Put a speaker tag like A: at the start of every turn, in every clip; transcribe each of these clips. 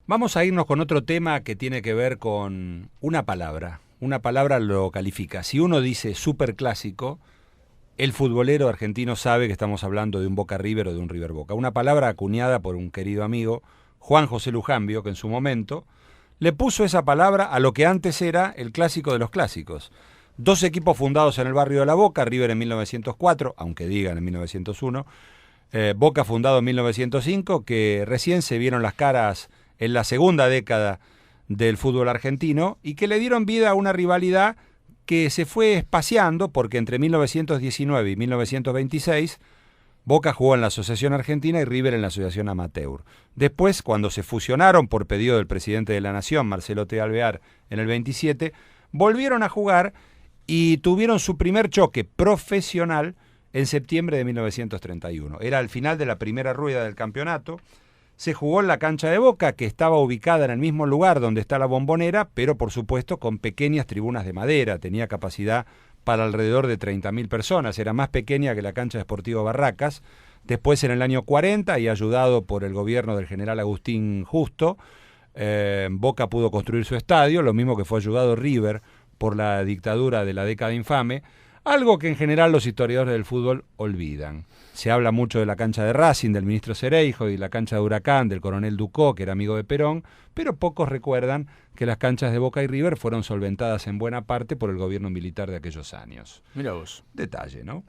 A: Vamos a irnos con otro tema que tiene que ver con una palabra. Una palabra lo califica. Si uno dice superclásico, el futbolero argentino sabe que estamos hablando de un Boca River o de un River Boca. Una palabra acuñada por un querido amigo, Juan José Lujambio, que en su momento le puso esa palabra a lo que antes era el clásico de los clásicos. Dos equipos fundados en el barrio de La Boca, River en 1904, aunque digan en 1901, Boca fundado en 1905, que recién se vieron las caras en la segunda década del fútbol argentino y que le dieron vida a una rivalidad que se fue espaciando porque entre 1919 y 1926 Boca jugó en la Asociación Argentina y River en la Asociación Amateur. Después, cuando se fusionaron por pedido del presidente de la Nación, Marcelo T. Alvear, en el 27, volvieron a jugar y tuvieron su primer choque profesional en septiembre de 1931. Era al final de la primera rueda del campeonato. Se jugó en la cancha de Boca, que estaba ubicada en el mismo lugar donde está la Bombonera, pero por supuesto con pequeñas tribunas de madera. Tenía capacidad para alrededor de 30.000 personas. Era más pequeña que la cancha de Sportivo Barracas. Después, en el año 40, y ayudado por el gobierno del general Agustín Justo, Boca pudo construir su estadio, lo mismo que fue ayudado River por la dictadura de la década infame, algo que en general los historiadores del fútbol olvidan. Se habla mucho de la cancha de Racing, del ministro Cereijo, y la cancha de Huracán, del coronel Ducó, que era amigo de Perón, pero pocos recuerdan que las canchas de Boca y River fueron solventadas en buena parte por el gobierno militar de aquellos años.
B: Mira vos.
A: Detalle, ¿no?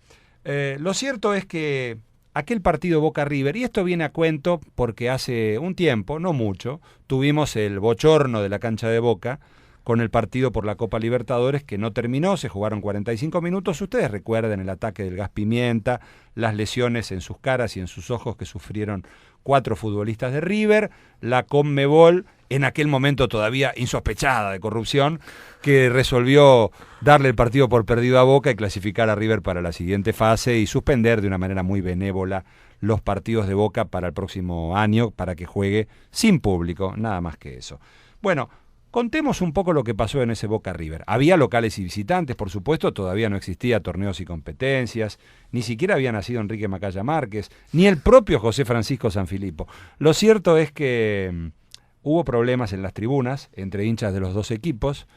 A: Lo cierto es que aquel partido Boca-River, y esto viene a cuento porque hace un tiempo, no mucho, tuvimos el bochorno de la cancha de Boca con el partido por la Copa Libertadores, que no terminó, se jugaron 45 minutos. Ustedes recuerdan el ataque del gas pimienta, las lesiones en sus caras y en sus ojos que sufrieron 4 futbolistas de River, la Conmebol, en aquel momento todavía insospechada de corrupción, que resolvió darle el partido por perdido a Boca y clasificar a River para la siguiente fase y suspender de una manera muy benévola los partidos de Boca para el próximo año, para que juegue sin público, nada más que eso. Bueno, contemos un poco lo que pasó en ese Boca River. Había locales y visitantes, por supuesto, todavía no existía torneos y competencias, ni siquiera había nacido Enrique Macaya Márquez, ni el propio José Francisco Sanfilippo. Lo cierto es que hubo problemas en las tribunas entre hinchas de los dos equipos.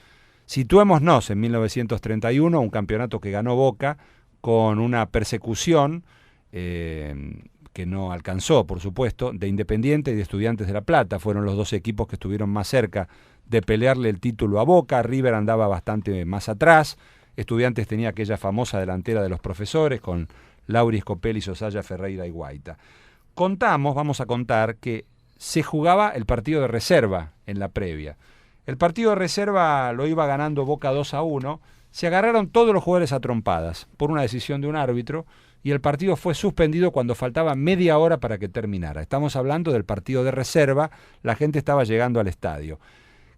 A: Situémonos en 1931, un campeonato que ganó Boca con una persecución que no alcanzó, por supuesto, de Independiente y de Estudiantes de La Plata. Fueron los dos equipos que estuvieron más cerca de pelearle el título a Boca. River andaba bastante más atrás. Estudiantes tenía aquella famosa delantera de los profesores con Lauri Scopelli, Sosaya, Ferreira y Guaita. Vamos a contar que se jugaba el partido de reserva en la previa. El partido de reserva lo iba ganando Boca 2-1. Se agarraron todos los jugadores a trompadas por una decisión de un árbitro y el partido fue suspendido cuando faltaba media hora para que terminara. Estamos hablando del partido de reserva, la gente estaba llegando al estadio.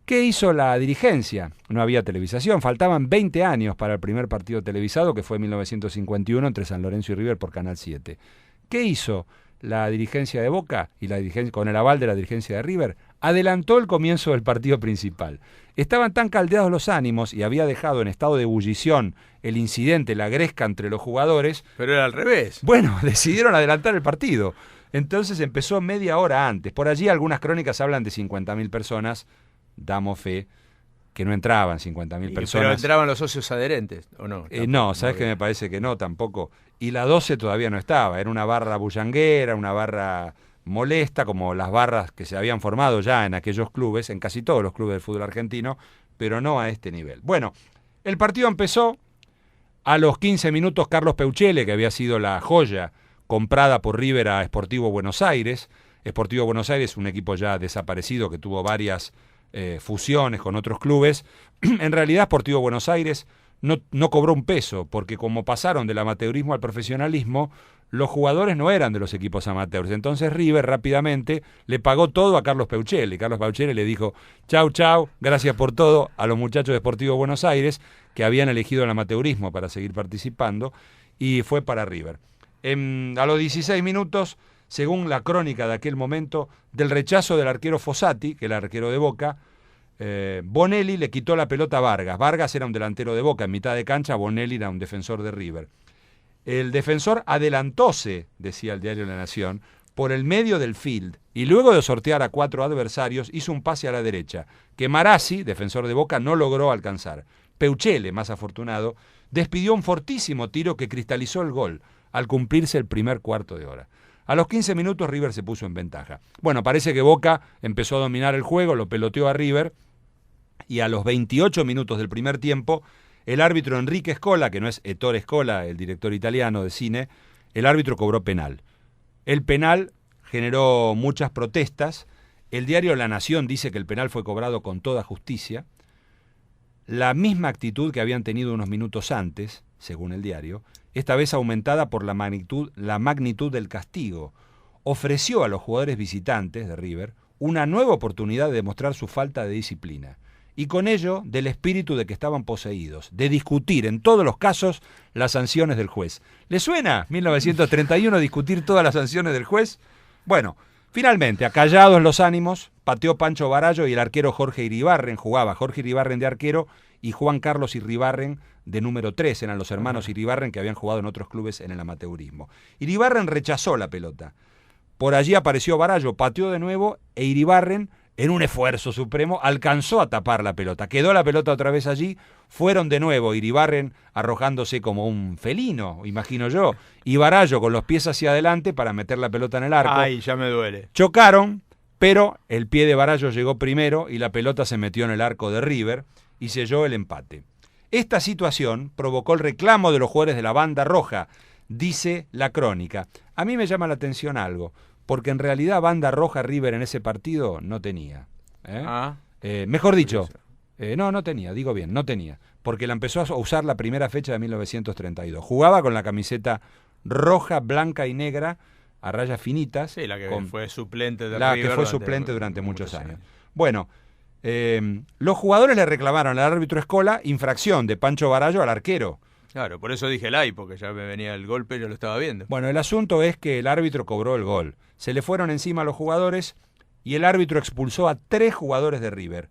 A: ¿Qué hizo la dirigencia? No había televisación, faltaban 20 años para el primer partido televisado, que fue en 1951 entre San Lorenzo y River por Canal 7. ¿Qué hizo la dirigencia de Boca y la dirigencia, con el aval de la dirigencia de River? Adelantó el comienzo del partido principal. Estaban tan caldeados los ánimos y había dejado en estado de ebullición el incidente, la gresca entre los jugadores.
B: Pero era al revés.
A: Bueno, decidieron adelantar el partido. Entonces empezó media hora antes. Por allí algunas crónicas hablan de 50.000 personas. Damos fe que no entraban 50.000 personas.
B: Pero entraban los socios adherentes, ¿o no?
A: No, ¿sabes qué? Me parece que no, tampoco. Y la 12 todavía no estaba. Era una barra bullanguera, una barra molesta, como las barras que se habían formado ya en aquellos clubes, en casi todos los clubes del fútbol argentino, pero no a este nivel. Bueno, el partido empezó. A los 15 minutos Carlos Peuchele, que había sido la joya comprada por River a Sportivo Buenos Aires. Sportivo Buenos Aires, un equipo ya desaparecido que tuvo varias fusiones con otros clubes. En realidad Sportivo Buenos Aires no cobró un peso, porque como pasaron del amateurismo al profesionalismo, los jugadores no eran de los equipos amateurs. Entonces River rápidamente le pagó todo a Carlos Peuchele. Carlos Peuchele le dijo chau, gracias por todo a los muchachos de Sportivo Buenos Aires, que habían elegido el amateurismo para seguir participando, y fue para River. A los 16 minutos, según la crónica de aquel momento, del rechazo del arquero Fossati, que era el arquero de Boca, Bonelli le quitó la pelota a Vargas. Vargas era un delantero de Boca, en mitad de cancha Bonelli era un defensor de River. El defensor adelantóse, decía el diario La Nación, por el medio del field y luego de sortear a 4 adversarios hizo un pase a la derecha, que Marazzi, defensor de Boca, no logró alcanzar. Peuchele, más afortunado, despidió un fortísimo tiro que cristalizó el gol al cumplirse el primer cuarto de hora. A los 15 minutos River se puso en ventaja. Bueno, parece que Boca empezó a dominar el juego, lo peloteó a River y a los 28 minutos del primer tiempo el árbitro Enrique Scola, que no es Ettore Scola, el director italiano de cine, el árbitro cobró penal. El penal generó muchas protestas. El diario La Nación dice que el penal fue cobrado con toda justicia. La misma actitud que habían tenido unos minutos antes, según el diario, esta vez aumentada por la magnitud del castigo, ofreció a los jugadores visitantes de River una nueva oportunidad de demostrar su falta de disciplina. Y con ello del espíritu de que estaban poseídos, de discutir en todos los casos las sanciones del juez. ¿Le suena 1931 discutir todas las sanciones del juez? Bueno, finalmente, acallados los ánimos, pateó Pancho Barallo y el arquero Jorge Iribarren, jugaba Jorge Iribarren de arquero y Juan Carlos Iribarren de número 3, eran los hermanos Iribarren que habían jugado en otros clubes en el amateurismo. Iribarren rechazó la pelota. Por allí apareció Barallo, pateó de nuevo e Iribarren, en un esfuerzo supremo, alcanzó a tapar la pelota. Quedó la pelota otra vez allí, fueron de nuevo Iribarren arrojándose como un felino, imagino yo, y Barallo con los pies hacia adelante para meter la pelota en el arco.
B: Ay, ya me duele.
A: Chocaron, pero el pie de Barallo llegó primero y la pelota se metió en el arco de River y selló el empate. Esta situación provocó el reclamo de los jugadores de la banda roja, dice la crónica. A mí me llama la atención algo, porque en realidad banda roja River en ese partido no tenía. Mejor dicho, no tenía, digo bien, no tenía, porque la empezó a usar la primera fecha de 1932. Jugaba con la camiseta roja, blanca y negra, a rayas finitas.
B: Sí, la que fue suplente de
A: la
B: River
A: que fue suplente durante muchos años. Bueno, los jugadores le reclamaron al árbitro Scola infracción de Pancho Barallo al arquero.
B: Claro, por eso dije el ay, porque ya me venía el golpe, yo lo estaba viendo.
A: Bueno, el asunto es que el árbitro cobró el gol. Se le fueron encima a los jugadores y el árbitro expulsó a 3 jugadores de River.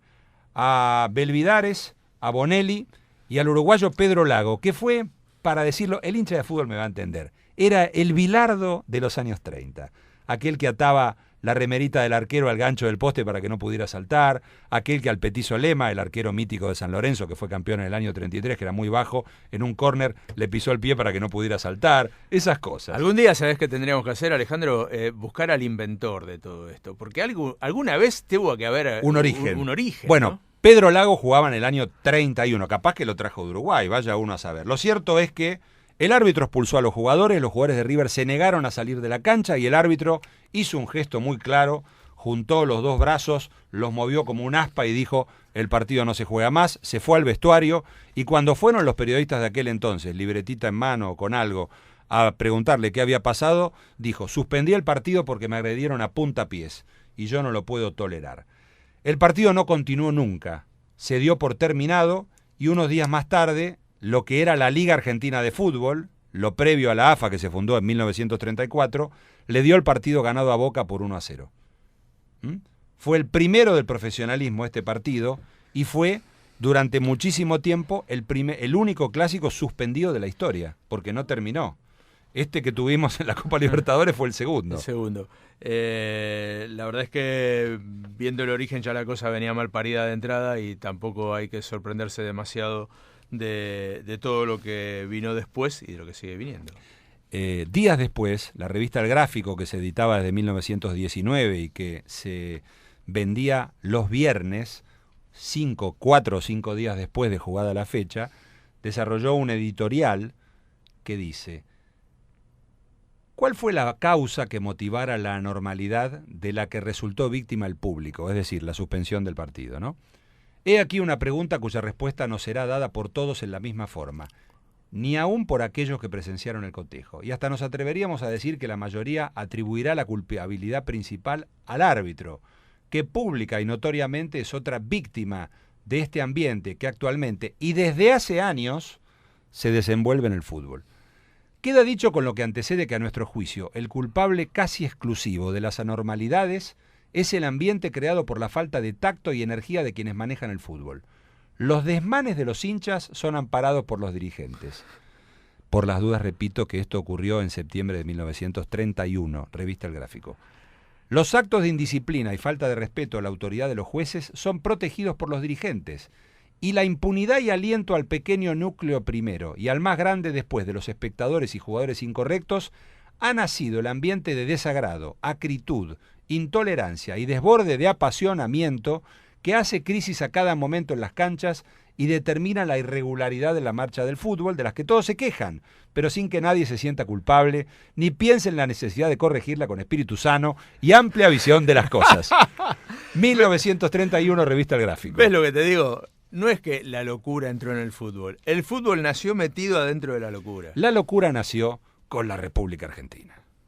A: A Belvidares, a Bonelli y al uruguayo Pedro Lago, que fue, para decirlo, el hincha de fútbol me va a entender, era el Bilardo de los años 30. Aquel que ataba la remerita del arquero al gancho del poste para que no pudiera saltar, aquel que al Petizo Lema, el arquero mítico de San Lorenzo, que fue campeón en el año 33, que era muy bajo, en un córner le pisó el pie para que no pudiera saltar, esas cosas.
B: Algún día, ¿sabés qué tendríamos que hacer, Alejandro? Buscar al inventor de todo esto, porque alguna vez tuvo que haber
A: un origen.
B: Un origen,
A: bueno,
B: ¿no?
A: Pedro Lago jugaba en el año 31, capaz que lo trajo de Uruguay, vaya uno a saber. Lo cierto es que el árbitro expulsó a los jugadores de River se negaron a salir de la cancha y el árbitro hizo un gesto muy claro, juntó los 2 brazos, los movió como un aspa y dijo, el partido no se juega más, se fue al vestuario y cuando fueron los periodistas de aquel entonces, libretita en mano o con algo, a preguntarle qué había pasado, dijo, suspendí el partido porque me agredieron a puntapiés y yo no lo puedo tolerar. El partido no continuó nunca, se dio por terminado y unos días más tarde, lo que era la Liga Argentina de Fútbol, lo previo a la AFA que se fundó en 1934, le dio el partido ganado a Boca por 1-0. Fue el primero del profesionalismo este partido y fue durante muchísimo tiempo el único clásico suspendido de la historia, porque no terminó. Este que tuvimos en la Copa Libertadores fue el segundo.
B: El segundo. La verdad es que viendo el origen ya la cosa venía mal parida de entrada y tampoco hay que sorprenderse demasiado de todo lo que vino después y de lo que sigue viniendo.
A: Días después, la revista El Gráfico, que se editaba desde 1919 y que se vendía los viernes, 4 o 5 días después de jugada la fecha, desarrolló un editorial que dice: ¿cuál fue la causa que motivara la anormalidad de la que resultó víctima el público? Es decir, la suspensión del partido, ¿no? He aquí una pregunta cuya respuesta no será dada por todos en la misma forma, ni aún por aquellos que presenciaron el cotejo. Y hasta nos atreveríamos a decir que la mayoría atribuirá la culpabilidad principal al árbitro, que pública y notoriamente es otra víctima de este ambiente que actualmente y desde hace años se desenvuelve en el fútbol. Queda dicho con lo que antecede que a nuestro juicio el culpable casi exclusivo de las anormalidades es el ambiente creado por la falta de tacto y energía de quienes manejan el fútbol. Los desmanes de los hinchas son amparados por los dirigentes. Por las dudas, repito que esto ocurrió en septiembre de 1931, revista El Gráfico. Los actos de indisciplina y falta de respeto a la autoridad de los jueces son protegidos por los dirigentes, y la impunidad y aliento al pequeño núcleo primero y al más grande después de los espectadores y jugadores incorrectos ha nacido el ambiente de desagrado, acritud, intolerancia y desborde de apasionamiento que hace crisis a cada momento en las canchas y determina la irregularidad de la marcha del fútbol, de las que todos se quejan, pero sin que nadie se sienta culpable, ni piense en la necesidad de corregirla con espíritu sano y amplia visión de las cosas. 1931, revista El Gráfico.
B: ¿Ves lo que te digo? No es que la locura entró en el fútbol nació metido adentro de la locura.
A: La locura nació con la República Argentina.